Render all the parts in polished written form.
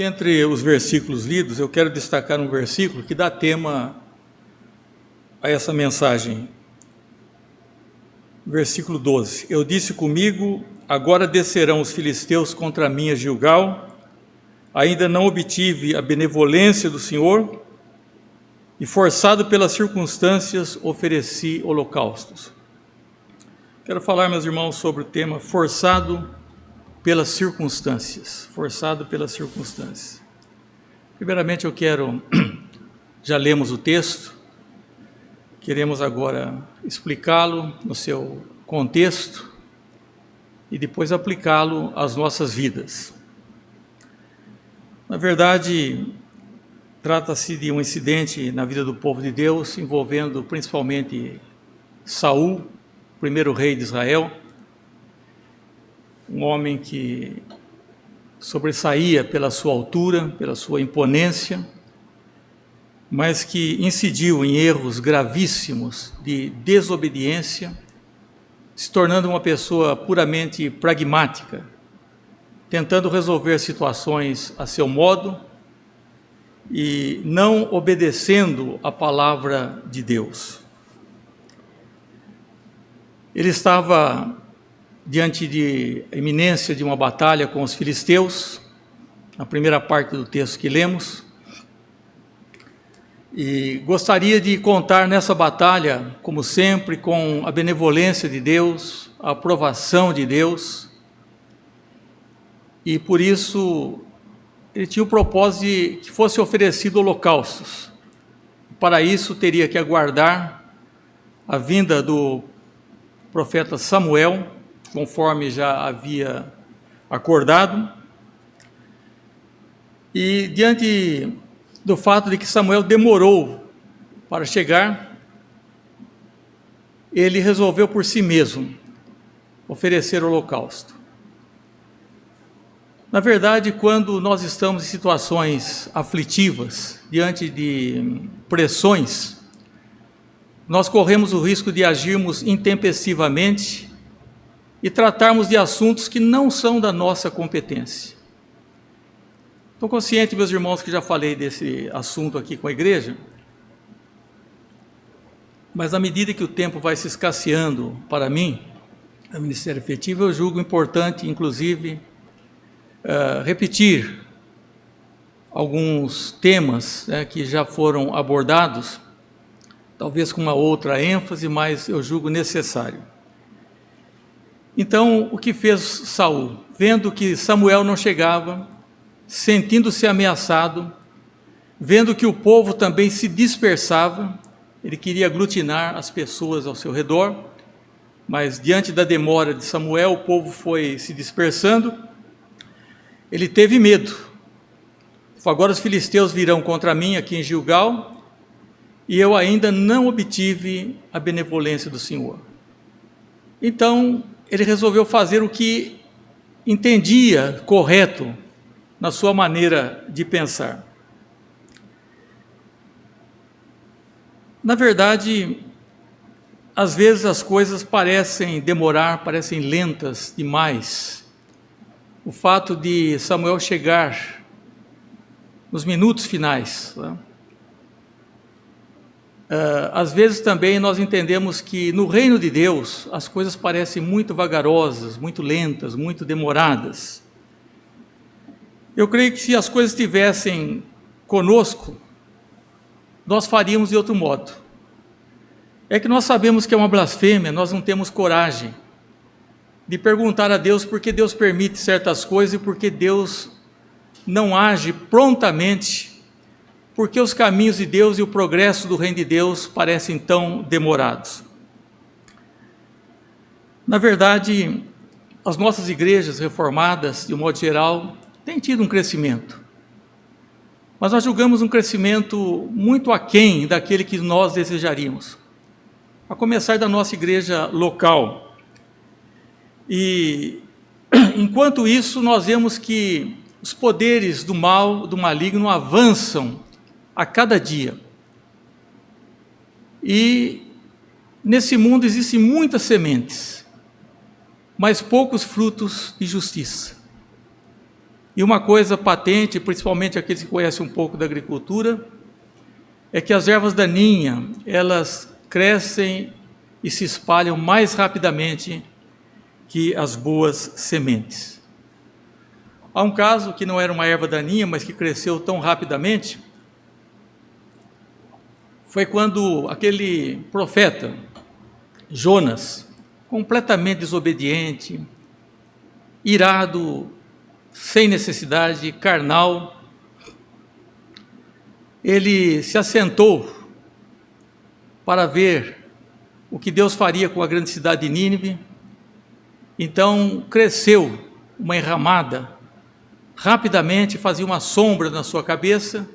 Dentre os versículos lidos, eu quero destacar um versículo que dá tema a essa mensagem. Versículo 12. Eu disse comigo, agora descerão os filisteus contra mim a Gilgal, ainda não obtive a benevolência do Senhor, e forçado pelas circunstâncias, ofereci holocaustos. Quero falar, meus irmãos, sobre o tema forçado pelas circunstâncias. Forçado pelas circunstâncias. Primeiramente, já lemos o texto, queremos agora explicá-lo no seu contexto e depois aplicá-lo às nossas vidas. Na verdade, trata-se de um incidente na vida do povo de Deus, envolvendo principalmente Saul, primeiro rei de Israel, um homem que sobressaía pela sua altura, pela sua imponência, mas que incidiu em erros gravíssimos de desobediência, se tornando uma pessoa puramente pragmática, tentando resolver situações a seu modo e não obedecendo a palavra de Deus. Ele estava diante de a iminência de uma batalha com os filisteus, na primeira parte do texto que lemos, e gostaria de contar nessa batalha, como sempre, com a benevolência de Deus, a aprovação de Deus, e por isso ele tinha o propósito de que fosse oferecido holocaustos. Para isso teria que aguardar a vinda do profeta Samuel, conforme já havia acordado, e diante do fato de que Samuel demorou para chegar, ele resolveu por si mesmo oferecer o holocausto. Na verdade, quando nós estamos em situações aflitivas, diante de pressões, nós corremos o risco de agirmos intempestivamente e tratarmos de assuntos que não são da nossa competência. Estou consciente, meus irmãos, que já falei desse assunto aqui com a igreja, mas à medida que o tempo vai se escasseando para mim, no ministério efetivo, eu julgo importante, inclusive, repetir alguns temas que já foram abordados, talvez com uma outra ênfase, mas eu julgo necessário. Então, o que fez Saul? Vendo que Samuel não chegava, sentindo-se ameaçado, vendo que o povo também se dispersava, ele queria aglutinar as pessoas ao seu redor, mas diante da demora de Samuel, o povo foi se dispersando, ele teve medo. Agora os filisteus virão contra mim aqui em Gilgal, e eu ainda não obtive a benevolência do Senhor. Então, ele resolveu fazer o que entendia correto na sua maneira de pensar. Na verdade, às vezes as coisas parecem demorar, parecem lentas demais. O fato de Samuel chegar nos minutos finais, às vezes também nós entendemos que no reino de Deus as coisas parecem muito vagarosas, muito lentas, muito demoradas. Eu creio que se as coisas estivessem conosco, nós faríamos de outro modo. É que nós sabemos que é uma blasfêmia, nós não temos coragem de perguntar a Deus por que Deus permite certas coisas e por que Deus não age prontamente, porque os caminhos de Deus e o progresso do reino de Deus parecem tão demorados. Na verdade, as nossas igrejas reformadas, de um modo geral, têm tido um crescimento, mas nós julgamos um crescimento muito aquém daquele que nós desejaríamos, a começar da nossa igreja local. E enquanto isso, nós vemos que os poderes do mal, do maligno, avançam a cada dia. E nesse mundo existem muitas sementes, mas poucos frutos de justiça. E uma coisa patente, principalmente aqueles que conhecem um pouco da agricultura, é que as ervas daninhas, elas crescem e se espalham mais rapidamente que as boas sementes. Há um caso que não era uma erva daninha, mas que cresceu tão rapidamente, foi quando aquele profeta, Jonas, completamente desobediente, irado, sem necessidade, carnal, ele se assentou para ver o que Deus faria com a grande cidade de Nínive. Então cresceu uma enramada, rapidamente fazia uma sombra na sua cabeça,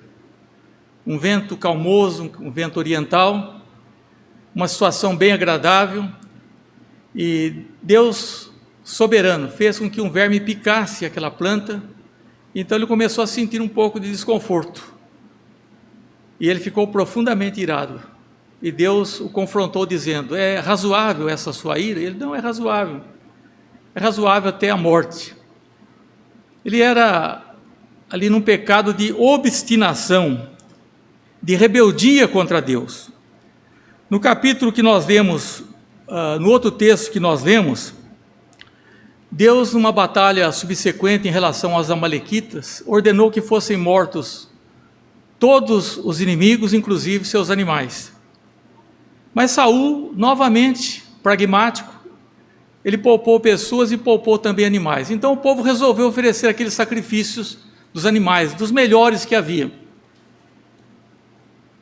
um vento calmoso, um vento oriental, uma situação bem agradável, e Deus, soberano, fez com que um verme picasse aquela planta. Então ele começou a sentir um pouco de desconforto, e ele ficou profundamente irado, e Deus o confrontou dizendo: é razoável essa sua ira? Ele: não é razoável até a morte. Ele era ali num pecado de obstinação, de rebeldia contra Deus. No capítulo que nós lemos, no outro texto que nós lemos, Deus, numa batalha subsequente em relação aos amalequitas, ordenou que fossem mortos todos os inimigos, inclusive seus animais. Mas Saul, novamente pragmático, ele poupou pessoas e poupou também animais. Então o povo resolveu oferecer aqueles sacrifícios dos animais, dos melhores que havia.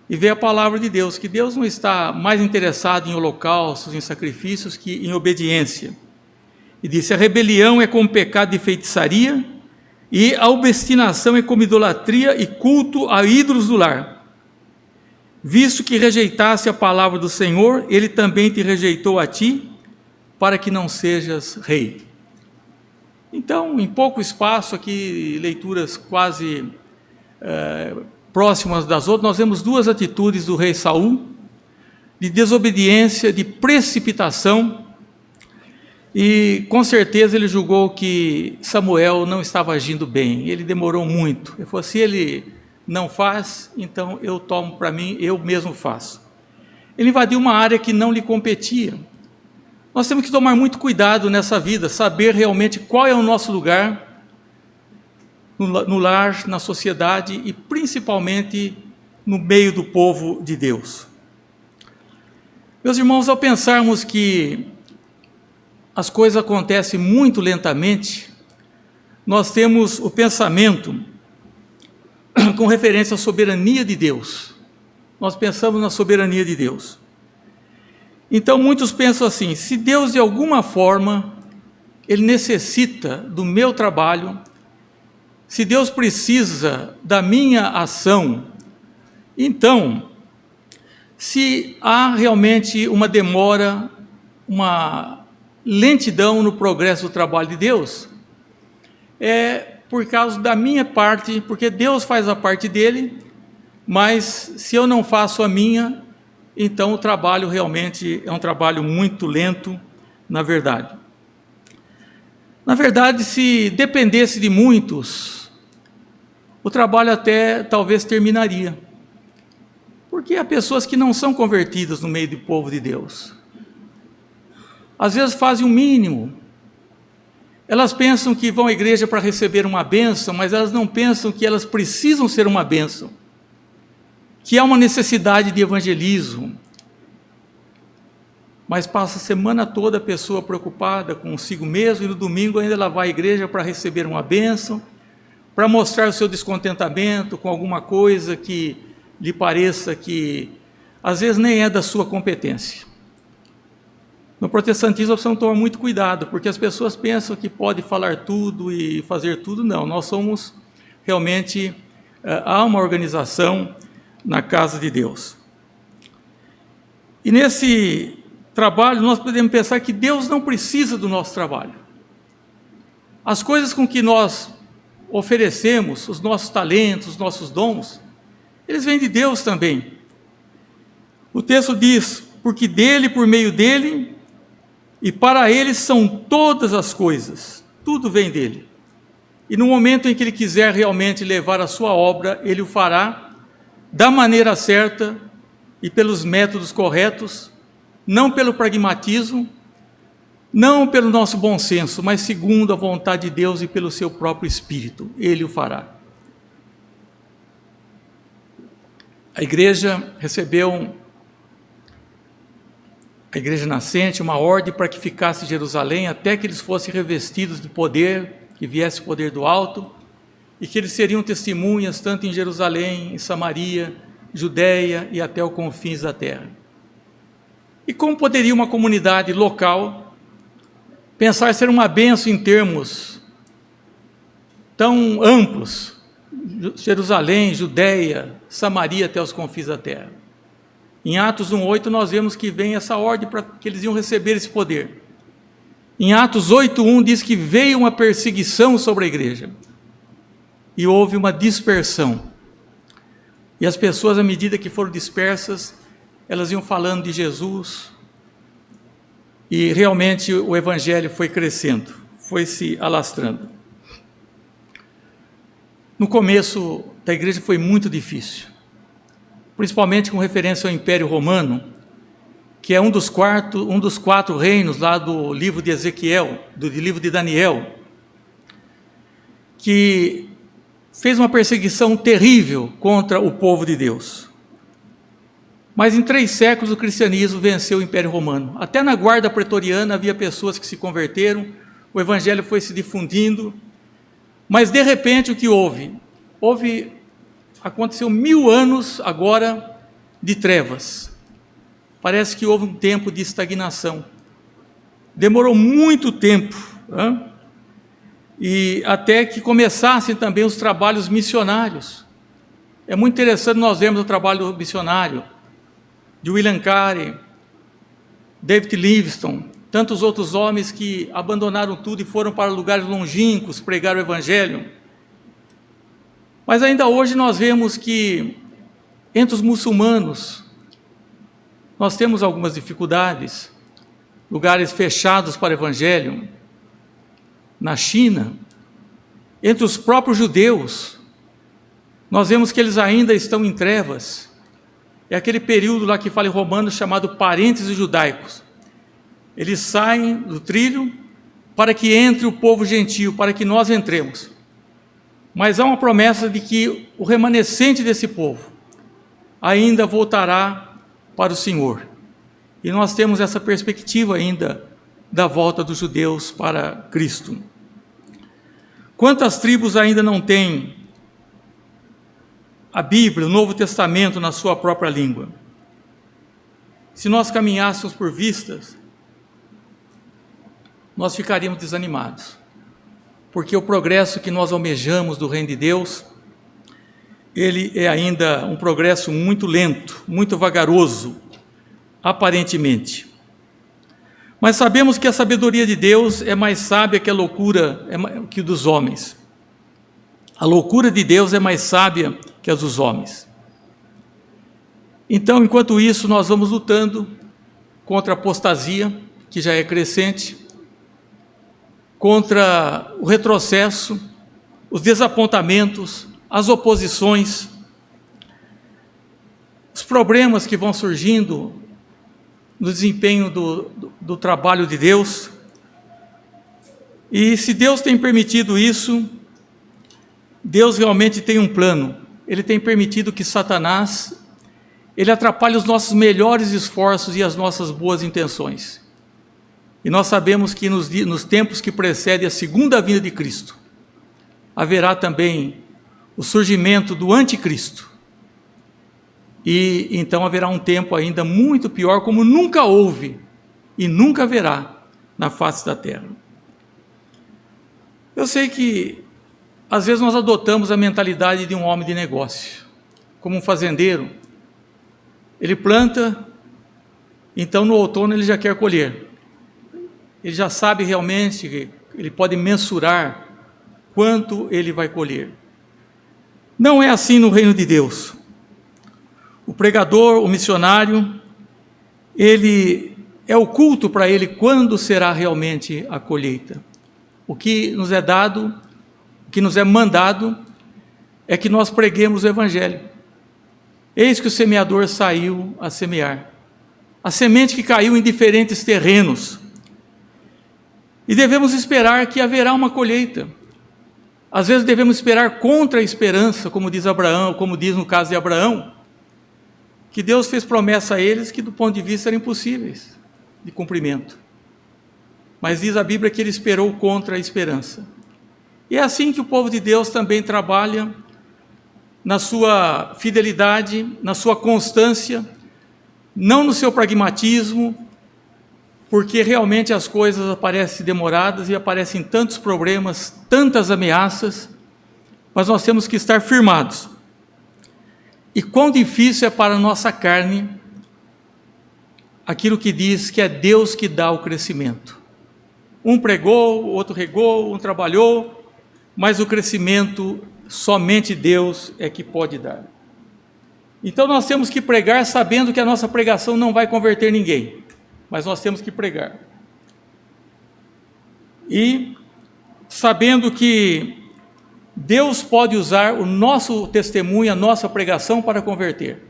E veio a palavra de Deus, que Deus não está mais interessado em holocaustos, em sacrifícios, que em obediência. E disse: a rebelião é como pecado de feitiçaria, e a obstinação é como idolatria e culto a ídolos do lar. Visto que rejeitasse a palavra do Senhor, ele também te rejeitou a ti, para que não sejas rei. Então, em pouco espaço aqui, leituras quase próximas das outras, nós vemos duas atitudes do rei Saul, de desobediência, de precipitação, e com certeza ele julgou que Samuel não estava agindo bem. Ele demorou muito. Ele falou: se ele não faz, então eu tomo para mim, eu mesmo faço. Ele invadiu uma área que não lhe competia. Nós temos que tomar muito cuidado nessa vida, saber realmente qual é o nosso lugar no lar, na sociedade e principalmente no meio do povo de Deus. Meus irmãos, ao pensarmos que as coisas acontecem muito lentamente, nós temos o pensamento com referência à soberania de Deus. Nós pensamos na soberania de Deus. Então muitos pensam assim: se Deus de alguma forma, Ele necessita do meu trabalho, se Deus precisa da minha ação, então, se há realmente uma demora, uma lentidão no progresso do trabalho de Deus, é por causa da minha parte, porque Deus faz a parte dele, mas se eu não faço a minha, então o trabalho realmente é um trabalho muito lento, na verdade. Na verdade, se dependesse de muitos, o trabalho até talvez terminaria, porque há pessoas que não são convertidas no meio do povo de Deus. Às vezes fazem o mínimo. Elas pensam que vão à igreja para receber uma bênção, mas elas não pensam que elas precisam ser uma bênção, que há uma necessidade de evangelismo. Mas passa a semana toda a pessoa preocupada consigo mesmo, e no domingo ainda ela vai à igreja para receber uma bênção, para mostrar o seu descontentamento com alguma coisa que lhe pareça que às vezes nem é da sua competência. No protestantismo nós precisamos tomar muito cuidado, porque as pessoas pensam que pode falar tudo e fazer tudo. Não, nós somos realmente, há uma organização na casa de Deus. E nesse trabalho nós podemos pensar que Deus não precisa do nosso trabalho. As coisas com que nós oferecemos, os nossos talentos, os nossos dons, eles vêm de Deus também. O texto diz: porque dele, por meio dele e para ele são todas as coisas. Tudo vem dele. e no momento em que Ele quiser realmente levar a sua obra, Ele o fará da maneira certa e pelos métodos corretos, não pelo pragmatismo, não pelo nosso bom senso, mas segundo a vontade de Deus e pelo seu próprio Espírito. Ele o fará. A igreja recebeu, a igreja nascente, uma ordem para que ficasse em Jerusalém até que eles fossem revestidos de poder, que viesse o poder do alto, e que eles seriam testemunhas tanto em Jerusalém, em Samaria, Judeia e até os confins da terra. E como poderia uma comunidade local pensar ser uma bênção em termos tão amplos, Jerusalém, Judeia, Samaria até os confins da terra? Em Atos 1:8 nós vemos que vem essa ordem para que eles iam receber esse poder. Em Atos 8:1 diz que veio uma perseguição sobre a igreja e houve uma dispersão. E as pessoas, à medida que foram dispersas, elas iam falando de Jesus, e realmente o evangelho foi crescendo, foi se alastrando. No começo da igreja foi muito difícil, principalmente com referência ao Império Romano, que é um dos quatro reinos lá do livro de Ezequiel, do livro de Daniel, que fez uma perseguição terrível contra o povo de Deus. Mas em 3 séculos o cristianismo venceu o Império Romano. Até na guarda pretoriana havia pessoas que se converteram, o evangelho foi se difundindo, mas de repente o que houve? Aconteceu 1000 anos agora de trevas. Parece que houve um tempo de estagnação. Demorou muito tempo, e até que começassem também os trabalhos missionários. É muito interessante nós vermos o trabalho missionário de William Carey, David Livingstone, tantos outros homens que abandonaram tudo e foram para lugares longínquos pregar o evangelho. Mas ainda hoje nós vemos que entre os muçulmanos nós temos algumas dificuldades, lugares fechados para o evangelho. Na China, entre os próprios judeus, nós vemos que eles ainda estão em trevas. É aquele período lá que fala em Romanos chamado parênteses judaicos. Eles saem do trilho para que entre o povo gentio, para que nós entremos. Mas há uma promessa de que o remanescente desse povo ainda voltará para o Senhor. E nós temos essa perspectiva ainda da volta dos judeus para Cristo. Quantas tribos ainda não têm a Bíblia, o Novo Testamento na sua própria língua? Se nós caminhássemos por vistas, nós ficaríamos desanimados, porque o progresso que nós almejamos do reino de Deus, ele é ainda um progresso muito lento, muito vagaroso, aparentemente. Mas sabemos que a sabedoria de Deus é mais sábia que a loucura que dos homens. A loucura de Deus é mais sábia que a dos homens. Então, enquanto isso, nós vamos lutando contra a apostasia, que já é crescente, contra o retrocesso, os desapontamentos, as oposições, os problemas que vão surgindo no desempenho do trabalho de Deus. E se Deus tem permitido isso, Deus realmente tem um plano. Ele tem permitido que Satanás, ele atrapalhe os nossos melhores esforços e as nossas boas intenções. E nós sabemos que nos tempos que precedem a segunda vinda de Cristo, haverá também o surgimento do anticristo. E então haverá um tempo ainda muito pior, como nunca houve e nunca haverá na face da terra. Eu sei que às vezes nós adotamos a mentalidade de um homem de negócio, como um fazendeiro. Ele planta, então no outono ele já quer colher. Ele já sabe realmente que ele pode mensurar quanto ele vai colher. Não é assim no reino de Deus. O pregador, o missionário, ele é oculto para ele quando será realmente a colheita. O que nos é dado, o que nos é mandado é que nós preguemos o Evangelho. Eis que o semeador saiu a semear. A semente que caiu em diferentes terrenos. E devemos esperar que haverá uma colheita. Às vezes devemos esperar contra a esperança, como diz Abraão, como diz no caso de Abraão, que Deus fez promessa a eles que do ponto de vista eram impossíveis de cumprimento. Mas diz a Bíblia que ele esperou contra a esperança. E é assim que o povo de Deus também trabalha, na sua fidelidade, na sua constância, não no seu pragmatismo, porque realmente as coisas aparecem demoradas e aparecem tantos problemas, tantas ameaças, mas nós temos que estar firmados. E quão difícil é para a nossa carne aquilo que diz que é Deus que dá o crescimento. Um pregou, o outro regou, um trabalhou, mas o crescimento somente Deus é que pode dar. Então nós temos que pregar sabendo que a nossa pregação não vai converter ninguém, mas nós temos que pregar. E sabendo que Deus pode usar o nosso testemunho, a nossa pregação para converter.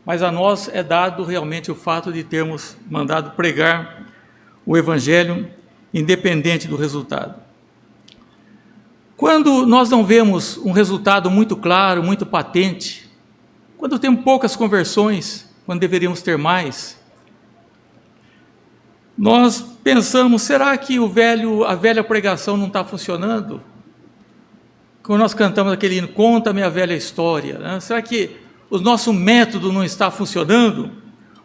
Mas a nós é dado realmente o fato de termos mandado pregar o Evangelho, independente do resultado. Quando nós não vemos um resultado muito claro, muito patente, quando temos poucas conversões, quando deveríamos ter mais, nós pensamos, será que a velha pregação não está funcionando? Quando nós cantamos aquele hino, conta-me a velha história, né? Será que o nosso método não está funcionando?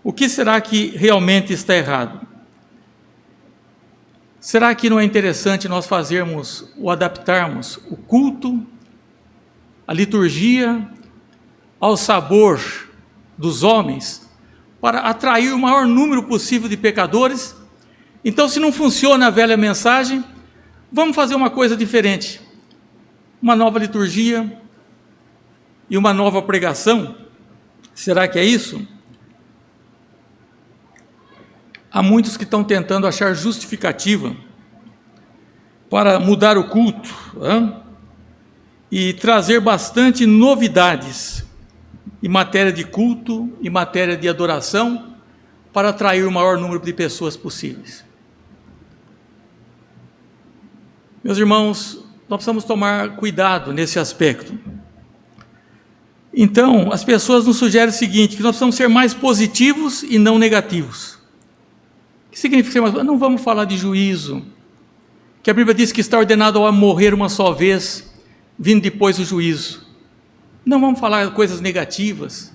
O que será que realmente está errado? Será que não é interessante nós fazermos ou adaptarmos o culto, a liturgia, ao sabor dos homens, para atrair o maior número possível de pecadores? Então, se não funciona a velha mensagem, vamos fazer uma coisa diferente. Uma nova liturgia e uma nova pregação. Será que é isso? Há muitos que estão tentando achar justificativa para mudar o culto, e trazer bastante novidades em matéria de culto, em matéria de adoração, para atrair o maior número de pessoas possíveis. Meus irmãos, nós precisamos tomar cuidado nesse aspecto. Então, as pessoas nos sugerem o seguinte, que nós precisamos ser mais positivos e não negativos. O que significa ser mais? Não vamos falar de juízo, que a Bíblia diz que está ordenado ao morrer uma só vez, vindo depois o juízo. Não vamos falar coisas negativas.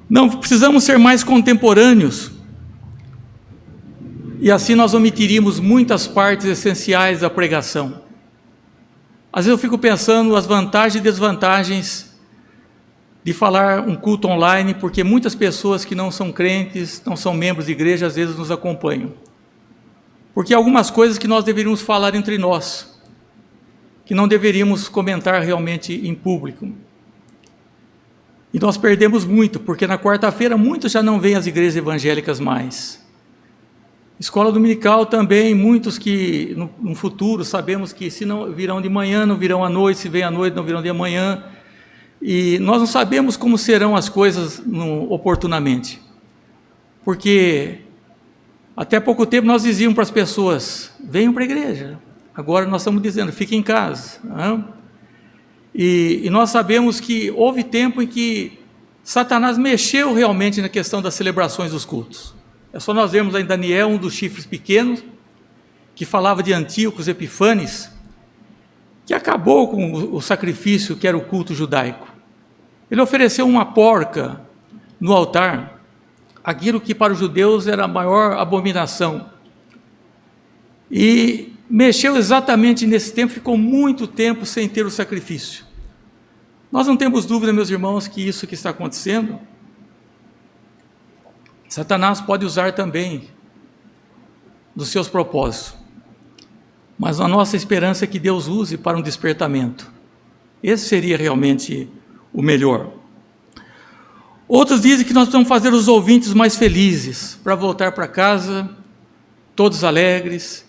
Não, precisamos ser mais contemporâneos. E assim nós omitiríamos muitas partes essenciais da pregação. Às vezes eu fico pensando as vantagens e desvantagens de falar um culto online, porque muitas pessoas que não são crentes, não são membros de igreja, às vezes nos acompanham. Porque há algumas coisas que nós deveríamos falar entre nós, que não deveríamos comentar realmente em público. E nós perdemos muito, porque na quarta-feira muitos já não vêm às igrejas evangélicas mais. Escola dominical também, muitos que no futuro sabemos que se não virão de manhã, não virão à noite, se vêm à noite, não virão de manhã. E nós não sabemos como serão as coisas oportunamente. Porque até pouco tempo nós dizíamos para as pessoas, venham para a igreja. Agora nós estamos dizendo, fiquem em casa. E nós sabemos que houve tempo em que Satanás mexeu realmente na questão das celebrações dos cultos. É só nós vermos lá em Daniel, um dos chifres pequenos, que falava de Antíoco Epifanes, que acabou com o sacrifício que era o culto judaico. Ele ofereceu uma porca no altar, aquilo que para os judeus era a maior abominação. E mexeu exatamente nesse tempo, ficou muito tempo sem ter o sacrifício. Nós não temos dúvida, meus irmãos, que isso que está acontecendo, Satanás pode usar também dos seus propósitos. Mas a nossa esperança é que Deus use para um despertamento. Esse seria realmente o melhor. Outros dizem que nós precisamos fazer os ouvintes mais felizes, para voltar para casa, todos alegres,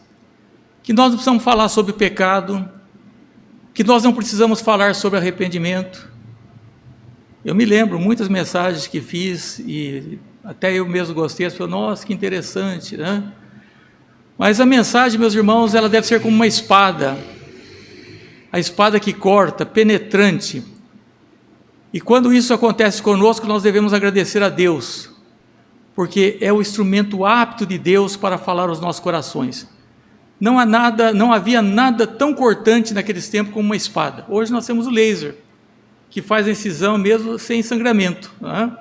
que nós não precisamos falar sobre pecado, que nós não precisamos falar sobre arrependimento. Eu me lembro muitas mensagens que fiz e até eu mesmo gostei, as pessoas, nossa, que interessante, né? Mas a mensagem, meus irmãos, ela deve ser como uma espada, a espada que corta, penetrante. E quando isso acontece conosco, nós devemos agradecer a Deus, porque é o instrumento apto de Deus para falar aos nossos corações. Não havia nada tão cortante naqueles tempos como uma espada. Hoje nós temos o laser, que faz a incisão mesmo sem sangramento, né?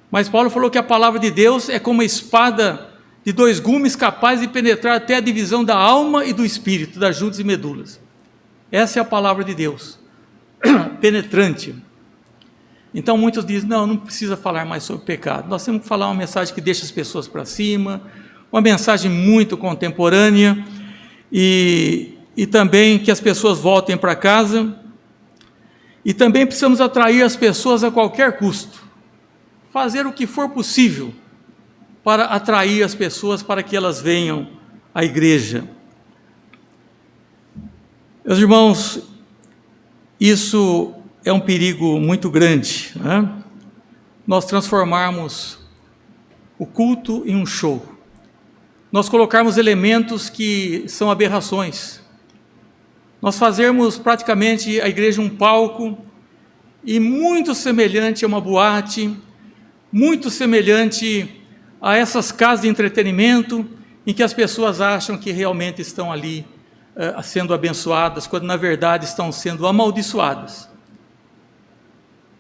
Mas Paulo falou que a palavra de Deus é como uma espada de 2 gumes capaz de penetrar até a divisão da alma e do espírito, das juntas e medulas. Essa é a palavra de Deus, penetrante. Então muitos dizem, não precisa falar mais sobre pecado, nós temos que falar uma mensagem que deixa as pessoas para cima, uma mensagem muito contemporânea, e também que as pessoas voltem para casa, e também precisamos atrair as pessoas a qualquer custo, fazer o que for possível para atrair as pessoas para que elas venham à igreja. Meus irmãos, isso é um perigo muito grande, né? Nós transformarmos o culto em um show, nós colocarmos elementos que são aberrações, nós fazermos praticamente a igreja um palco, e muito semelhante a uma boate, muito semelhante a essas casas de entretenimento, em que as pessoas acham que realmente estão ali sendo abençoadas, quando na verdade estão sendo amaldiçoadas.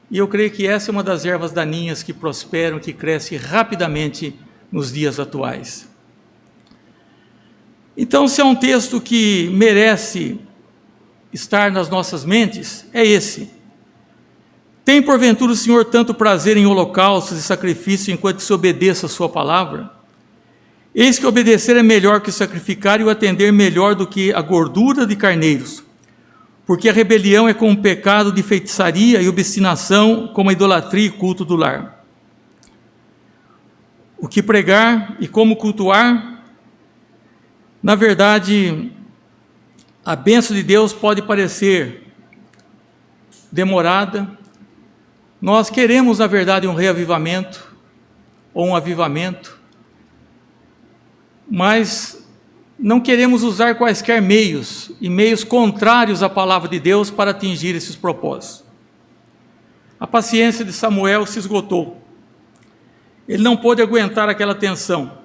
E eu creio que essa é uma das ervas daninhas que prosperam, que cresce rapidamente nos dias atuais. Então, se é um texto que merece estar nas nossas mentes, é esse. Tem porventura o Senhor tanto prazer em holocaustos e sacrifícios, enquanto se obedeça a sua palavra? Eis que obedecer é melhor que sacrificar, e o atender melhor do que a gordura de carneiros. Porque a rebelião é como o pecado de feitiçaria, e obstinação como a idolatria e culto do lar. O que pregar e como cultuar, na verdade, a bênção de Deus pode parecer demorada. Nós queremos, na verdade, um reavivamento, ou um avivamento, mas não queremos usar quaisquer meios, e meios contrários à palavra de Deus para atingir esses propósitos. A paciência de Samuel se esgotou, ele não pôde aguentar aquela tensão.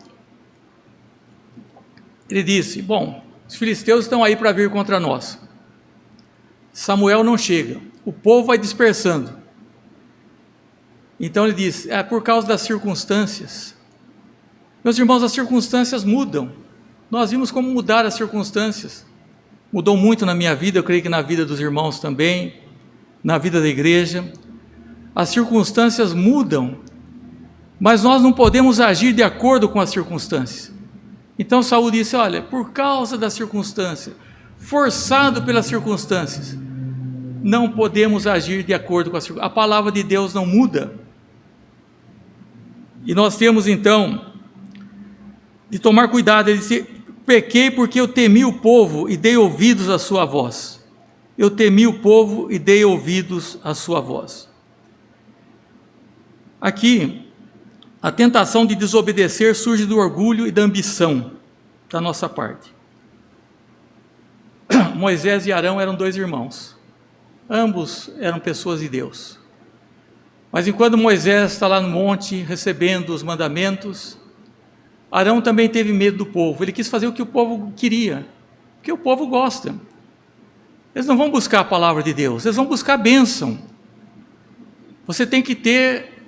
Ele disse, bom, os filisteus estão aí para vir contra nós, Samuel não chega, o povo vai dispersando. Então ele diz, é por causa das circunstâncias. Meus irmãos, as circunstâncias mudam. Nós vimos como mudar as circunstâncias. Mudou muito na minha vida, eu creio que na vida dos irmãos também, na vida da igreja. As circunstâncias mudam, mas nós não podemos agir de acordo com as circunstâncias. Então Saul disse, olha, por causa das circunstâncias, forçado pelas circunstâncias, não podemos agir de acordo com as circunstâncias. A palavra de Deus não muda. E nós temos então de tomar cuidado. Ele disse, pequei porque eu temi o povo e dei ouvidos à sua voz. Eu temi o povo e dei ouvidos à sua voz. Aqui, a tentação de desobedecer surge do orgulho e da ambição da nossa parte. Moisés e Arão eram 2 irmãos. Ambos eram pessoas de Deus. Mas enquanto Moisés está lá no monte recebendo os mandamentos, Arão também teve medo do povo. Ele quis fazer o que o povo queria, o que o povo gosta. Eles não vão buscar a palavra de Deus, eles vão buscar a bênção. Você tem que ter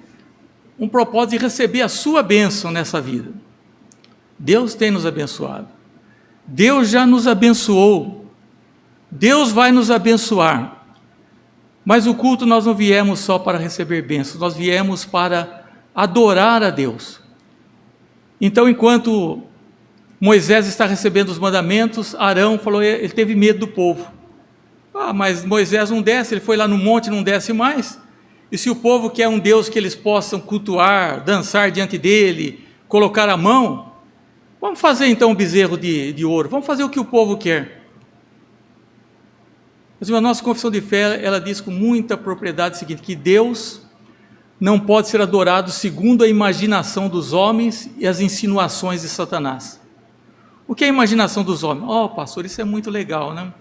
um propósito de receber a sua bênção nessa vida. Deus tem nos abençoado. Deus já nos abençoou. Deus vai nos abençoar. Mas o culto nós não viemos só para receber bênçãos, nós viemos para adorar a Deus. Então, enquanto Moisés está recebendo os mandamentos, Arão falou, ele teve medo do povo. Mas Moisés não desce, ele foi lá no monte e não desce mais. E se o povo quer um Deus que eles possam cultuar, dançar diante dele, colocar a mão, Vamos fazer então um bezerro de ouro, vamos fazer o que o povo quer. Mas a nossa confissão de fé, ela diz com muita propriedade o seguinte, que Deus não pode ser adorado segundo a imaginação dos homens e as insinuações de Satanás. O que é a imaginação dos homens? Pastor, isso é muito legal, né?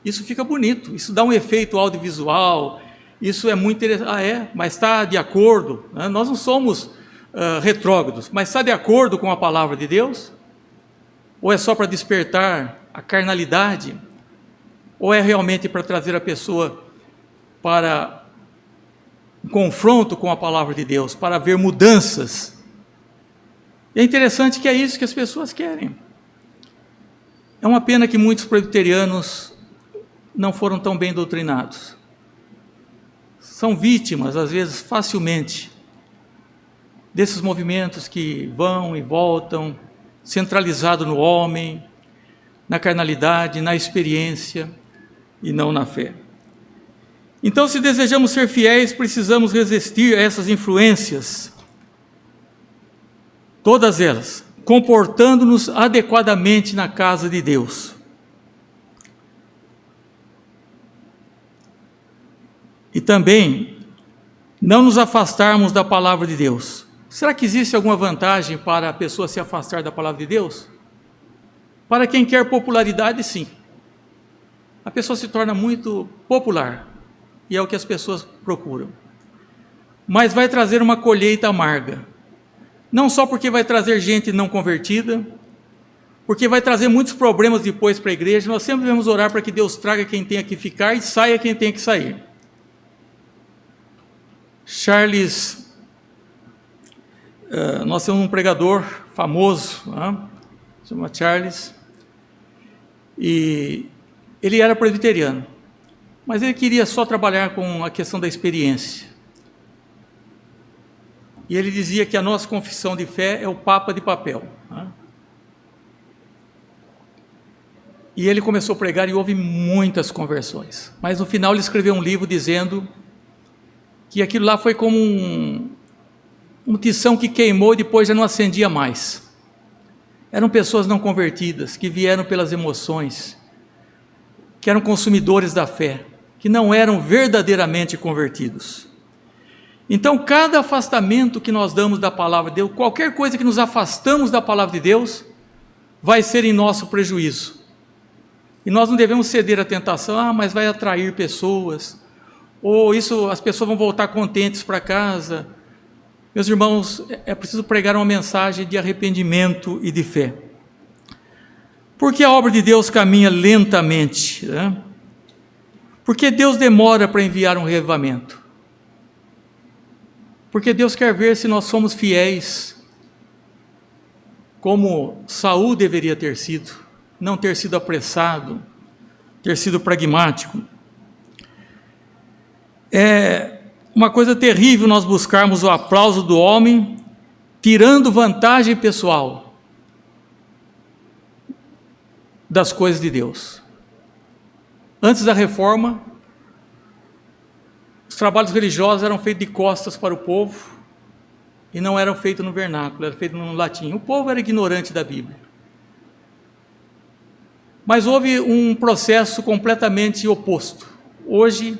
Isso fica bonito, isso dá um efeito audiovisual, isso é muito interessante. Mas está de acordo, né? Nós não somos retrógrados, mas está de acordo com a palavra de Deus? Ou é só para despertar a carnalidade? Ou é realmente para trazer a pessoa para um confronto com a palavra de Deus, para ver mudanças? E é interessante que é isso que as pessoas querem. É uma pena que muitos presbiterianos não foram tão bem doutrinados. São vítimas, às vezes, facilmente, desses movimentos que vão e voltam, centralizado no homem, na carnalidade, na experiência e não na fé. Então, se desejamos ser fiéis, precisamos resistir a essas influências, todas elas, comportando-nos adequadamente na casa de Deus. E também, não nos afastarmos da palavra de Deus. Será que existe alguma vantagem para a pessoa se afastar da palavra de Deus? Para quem quer popularidade, sim. A pessoa se torna muito popular, e é o que as pessoas procuram. Mas vai trazer uma colheita amarga. Não só porque vai trazer gente não convertida, porque vai trazer muitos problemas depois para a igreja. Nós sempre devemos orar para que Deus traga quem tenha que ficar e saia quem tenha que sair. Nós temos um pregador famoso, se chama Charles, e ele era presbiteriano, mas ele queria só trabalhar com a questão da experiência. E ele dizia que a nossa confissão de fé é o Papa de papel. E ele começou a pregar e houve muitas conversões. Mas no final ele escreveu um livro dizendo que aquilo lá foi como um tição que queimou e depois já não acendia mais. Eram pessoas não convertidas, que vieram pelas emoções, que eram consumidores da fé, que não eram verdadeiramente convertidos. Então, cada afastamento que nós damos da palavra de Deus, qualquer coisa que nos afastamos da palavra de Deus, vai ser em nosso prejuízo. E nós não devemos ceder à tentação, mas vai atrair pessoas, ou isso, as pessoas vão voltar contentes para casa. Meus irmãos, é preciso pregar uma mensagem de arrependimento e de fé. Porque a obra de Deus caminha lentamente, né? Porque Deus demora para enviar um reavivamento. Porque Deus quer ver se nós somos fiéis, como Saul deveria ter sido, não ter sido apressado, ter sido pragmático. É uma coisa terrível nós buscarmos o aplauso do homem, tirando vantagem pessoal das coisas de Deus. Antes da reforma, os trabalhos religiosos eram feitos de costas para o povo e não eram feitos no vernáculo, eram feitos no latim. O povo era ignorante da Bíblia. Mas houve um processo completamente oposto. Hoje,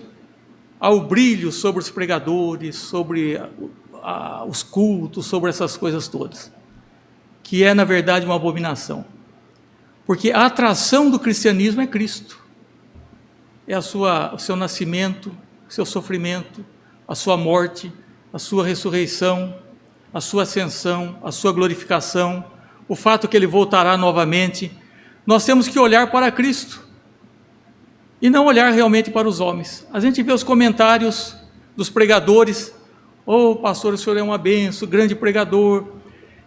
há o brilho sobre os pregadores, sobre os cultos, sobre essas coisas todas, que é, na verdade, uma abominação. Porque a atração do cristianismo é Cristo. É o seu nascimento, o seu sofrimento, a sua morte, a sua ressurreição, a sua ascensão, a sua glorificação, o fato que ele voltará novamente. Nós temos que olhar para Cristo e não olhar realmente para os homens. A gente vê os comentários dos pregadores: pastor, o senhor é uma benção, grande pregador,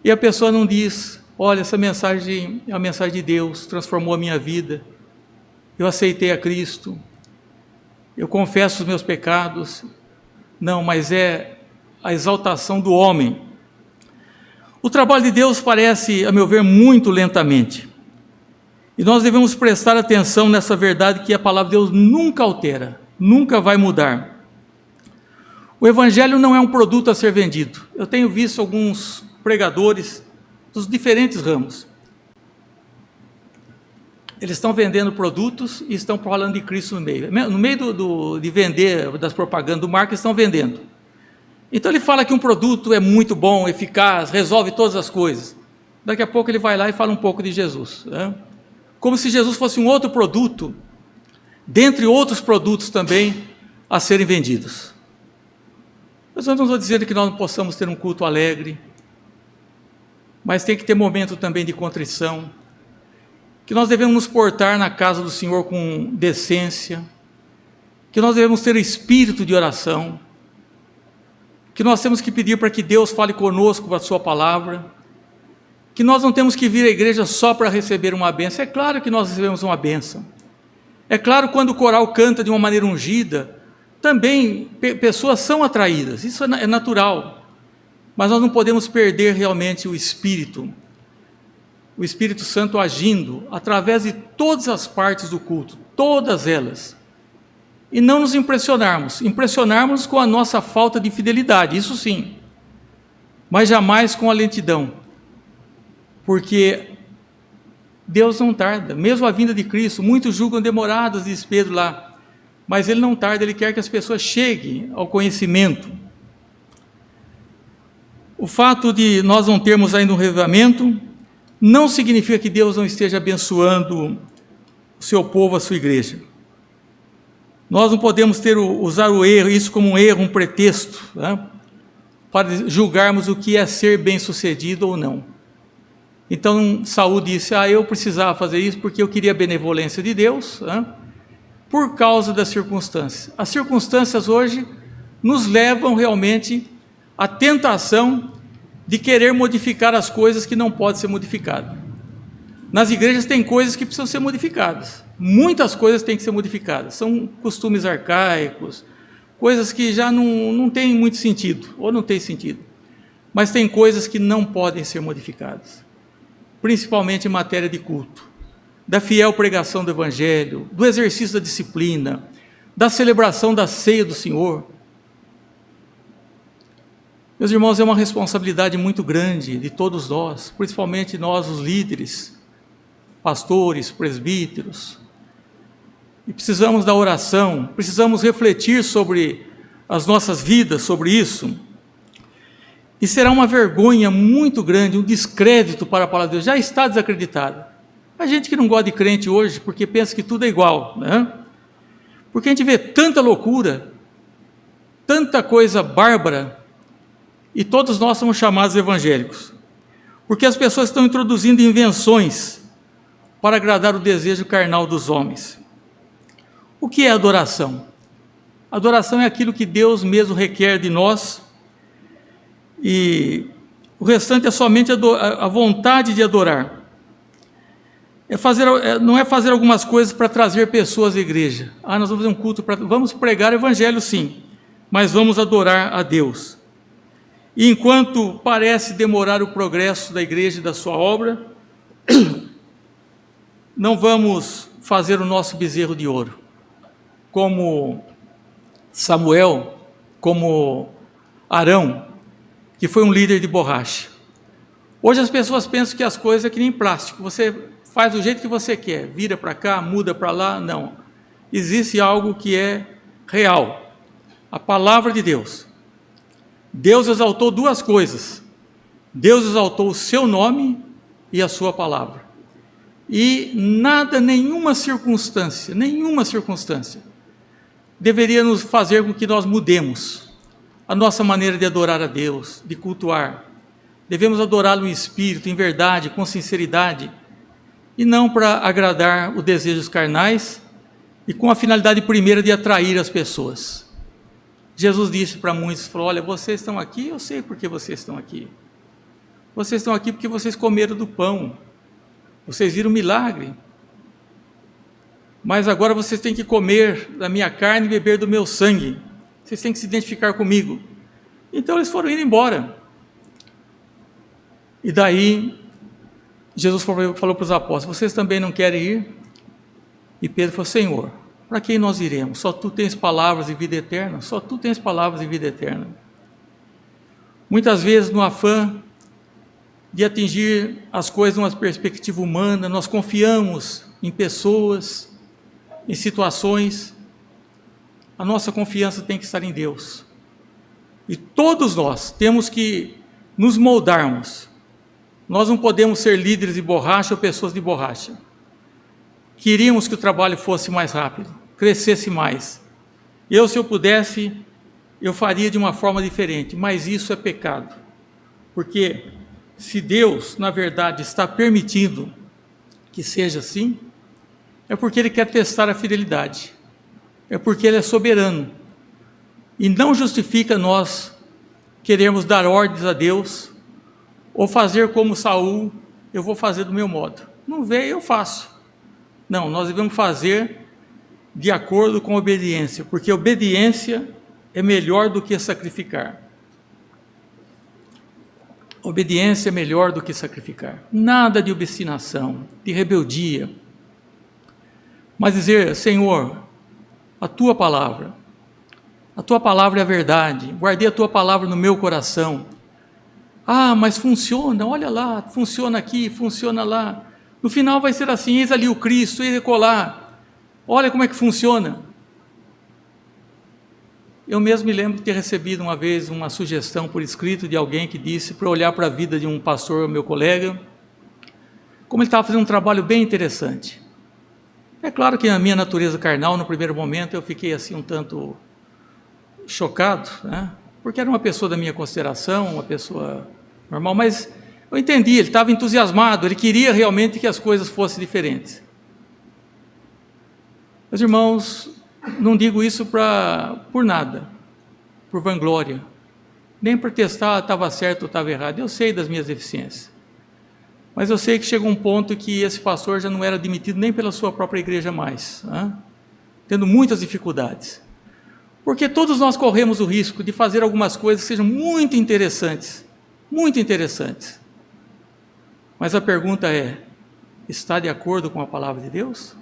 e a pessoa não diz: olha, essa mensagem é a mensagem de Deus, transformou a minha vida, eu aceitei a Cristo, eu confesso os meus pecados. Não, mas é a exaltação do homem. O trabalho de Deus parece, a meu ver, muito lentamente. E nós devemos prestar atenção nessa verdade que a palavra de Deus nunca altera, nunca vai mudar. O Evangelho não é um produto a ser vendido. Eu tenho visto alguns pregadores dos diferentes ramos. eles estão vendendo produtos e estão falando de Cristo no meio. No meio de vender, das propagandas do marketing, estão vendendo. Então ele fala que um produto é muito bom, eficaz, resolve todas as coisas. Daqui a pouco ele vai lá e fala um pouco de Jesus, né? Como se Jesus fosse um outro produto, dentre outros produtos também a serem vendidos. Mas eu não estou dizendo que nós não possamos ter um culto alegre, mas tem que ter momento também de contrição, que nós devemos nos portar na casa do Senhor com decência, que nós devemos ter espírito de oração, que nós temos que pedir para que Deus fale conosco com a sua palavra, que nós não temos que vir à igreja só para receber uma bênção. É claro que nós recebemos uma bênção. É claro, quando o coral canta de uma maneira ungida, também pessoas são atraídas, isso é natural. Mas nós não podemos perder realmente o Espírito Santo agindo através de todas as partes do culto, todas elas. E não nos impressionarmos com a nossa falta de fidelidade, isso sim, mas jamais com a lentidão, porque Deus não tarda, mesmo a vinda de Cristo, muitos julgam demoradas, diz Pedro lá, mas Ele não tarda, Ele quer que as pessoas cheguem ao conhecimento. O fato de nós não termos ainda um revivamento, não significa que Deus não esteja abençoando o seu povo, a sua igreja. Nós não podemos usar o erro, isso como um erro, um pretexto, né, para julgarmos o que é ser bem-sucedido ou não. Então Saul disse, eu precisava fazer isso porque eu queria a benevolência de Deus, né, por causa das circunstâncias. As circunstâncias hoje nos levam realmente à tentação de querer modificar as coisas que não podem ser modificadas. Nas igrejas tem coisas que precisam ser modificadas, muitas coisas têm que ser modificadas, são costumes arcaicos, coisas que já não têm muito sentido, ou não tem sentido, mas tem coisas que não podem ser modificadas, principalmente em matéria de culto, da fiel pregação do Evangelho, do exercício da disciplina, da celebração da ceia do Senhor. Meus irmãos, é uma responsabilidade muito grande de todos nós, principalmente nós, os líderes, pastores, presbíteros, e precisamos da oração, precisamos refletir sobre as nossas vidas, sobre isso, e será uma vergonha muito grande, um descrédito para a palavra de Deus, já está desacreditada. A gente que não gosta de crente hoje, porque pensa que tudo é igual, né? Porque a gente vê tanta loucura, tanta coisa bárbara, e todos nós somos chamados evangélicos, porque as pessoas estão introduzindo invenções para agradar o desejo carnal dos homens. O que é adoração? Adoração é aquilo que Deus mesmo requer de nós, e o restante é somente a vontade de adorar. Não é fazer algumas coisas para trazer pessoas à igreja. Nós vamos fazer um culto, vamos pregar o evangelho sim, mas vamos adorar a Deus. E enquanto parece demorar o progresso da igreja e da sua obra, não vamos fazer o nosso bezerro de ouro, como Samuel, como Arão, que foi um líder de borracha. Hoje as pessoas pensam que as coisas é que nem plástico, você faz do jeito que você quer, vira para cá, muda para lá, não. Existe algo que é real, a palavra de Deus. Deus exaltou duas coisas, Deus exaltou o seu nome e a sua palavra. E nenhuma circunstância, deveria nos fazer com que nós mudemos a nossa maneira de adorar a Deus, de cultuar. Devemos adorá-lo em espírito, em verdade, com sinceridade, e não para agradar os desejos carnais e com a finalidade primeira de atrair as pessoas. Jesus disse para muitos, falou, olha, vocês estão aqui, eu sei por que vocês estão aqui. Vocês estão aqui porque vocês comeram do pão, vocês viram o milagre. Mas agora vocês têm que comer da minha carne e beber do meu sangue. Vocês têm que se identificar comigo. Então eles foram indo embora. E daí, Jesus falou para os apóstolos, vocês também não querem ir? E Pedro falou, Senhor, para quem nós iremos? Só tu tens palavras de vida eterna? Só tu tens palavras de vida eterna. Muitas vezes, no afã de atingir as coisas numa perspectiva humana, nós confiamos em pessoas, em situações, a nossa confiança tem que estar em Deus. E todos nós temos que nos moldarmos. Nós não podemos ser líderes de borracha ou pessoas de borracha. Queríamos que o trabalho fosse mais rápido, crescesse mais. Se eu pudesse, eu faria de uma forma diferente, mas isso é pecado. Porque se Deus, na verdade, está permitindo que seja assim, é porque Ele quer testar a fidelidade. É porque Ele é soberano. E não justifica nós querermos dar ordens a Deus, ou fazer como Saul, eu vou fazer do meu modo. Não veio, eu faço. Não, nós devemos fazer de acordo com a obediência, porque obediência é melhor do que sacrificar. Obediência é melhor do que sacrificar. Nada de obstinação, de rebeldia. Mas dizer, Senhor, a Tua palavra é a verdade, guardei a Tua palavra no meu coração. Ah, mas funciona, olha lá, funciona aqui, funciona lá. No final vai ser assim, eis ali o Cristo, eis acolá. Olha como é que funciona. Eu mesmo me lembro de ter recebido uma vez uma sugestão por escrito de alguém que disse para olhar para a vida de um pastor, meu colega, como ele estava fazendo um trabalho bem interessante. É claro que na minha natureza carnal, no primeiro momento, eu fiquei assim um tanto chocado, né? Porque era uma pessoa da minha consideração, uma pessoa normal, mas eu entendi, ele estava entusiasmado, ele queria realmente que as coisas fossem diferentes. Meus irmãos, não digo isso por nada, por vanglória, nem por testar estava certo ou estava errado. Eu sei das minhas deficiências, mas eu sei que chegou um ponto que esse pastor já não era admitido nem pela sua própria igreja mais, né? Tendo muitas dificuldades, porque todos nós corremos o risco de fazer algumas coisas que sejam muito interessantes, mas a pergunta é, está de acordo com a palavra de Deus?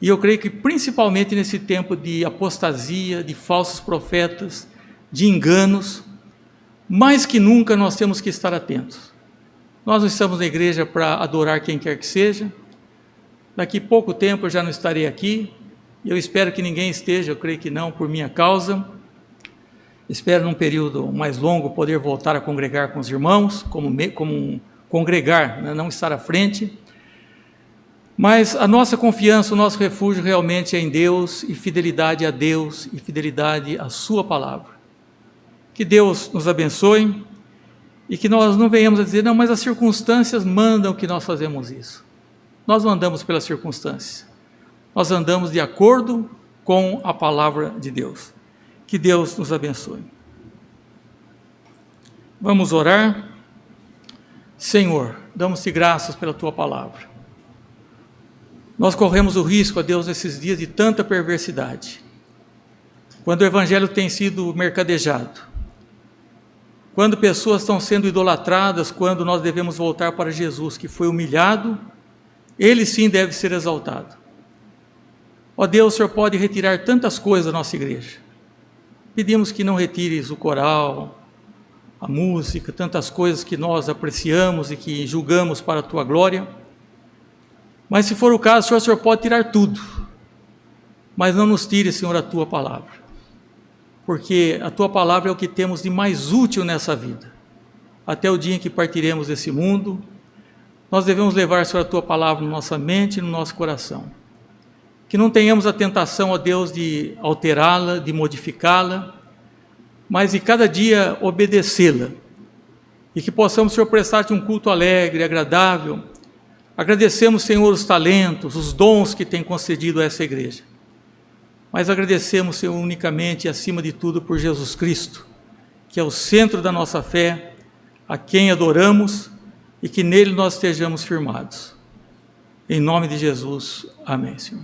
E eu creio que principalmente nesse tempo de apostasia, de falsos profetas, de enganos, mais que nunca nós temos que estar atentos. Nós não estamos na igreja para adorar quem quer que seja. Daqui a pouco tempo eu já não estarei aqui. Eu espero que ninguém esteja, eu creio que não, por minha causa. Espero num período mais longo poder voltar a congregar com os irmãos, como congregar, né? Não estar à frente. Mas a nossa confiança, o nosso refúgio realmente é em Deus, e fidelidade a Deus, e fidelidade à sua palavra. Que Deus nos abençoe, e que nós não venhamos a dizer, não, mas as circunstâncias mandam que nós fazemos isso. Nós não andamos pelas circunstâncias, nós andamos de acordo com a palavra de Deus. Que Deus nos abençoe. Vamos orar. Senhor, damos-te graças pela tua palavra. Nós corremos o risco, a Deus, nesses dias de tanta perversidade, quando o Evangelho tem sido mercadejado, quando pessoas estão sendo idolatradas, quando nós devemos voltar para Jesus, que foi humilhado, Ele sim deve ser exaltado. Ó Deus, o Senhor pode retirar tantas coisas da nossa igreja. Pedimos que não retires o coral, a música, tantas coisas que nós apreciamos e que julgamos para a Tua glória. Mas se for o caso, o Senhor pode tirar tudo, mas não nos tire, Senhor, a Tua palavra, porque a Tua palavra é o que temos de mais útil nessa vida. Até o dia em que partiremos desse mundo, nós devemos levar, Senhor, a Tua palavra na nossa mente e no nosso coração. Que não tenhamos a tentação, ó Deus, de alterá-la, de modificá-la, mas de cada dia obedecê-la, e que possamos, Senhor, prestar-te um culto alegre, agradável. Agradecemos, Senhor, os talentos, os dons que tem concedido a essa igreja. Mas agradecemos, Senhor, unicamente e acima de tudo por Jesus Cristo, que é o centro da nossa fé, a quem adoramos e que nele nós estejamos firmados. Em nome de Jesus, amém, Senhor.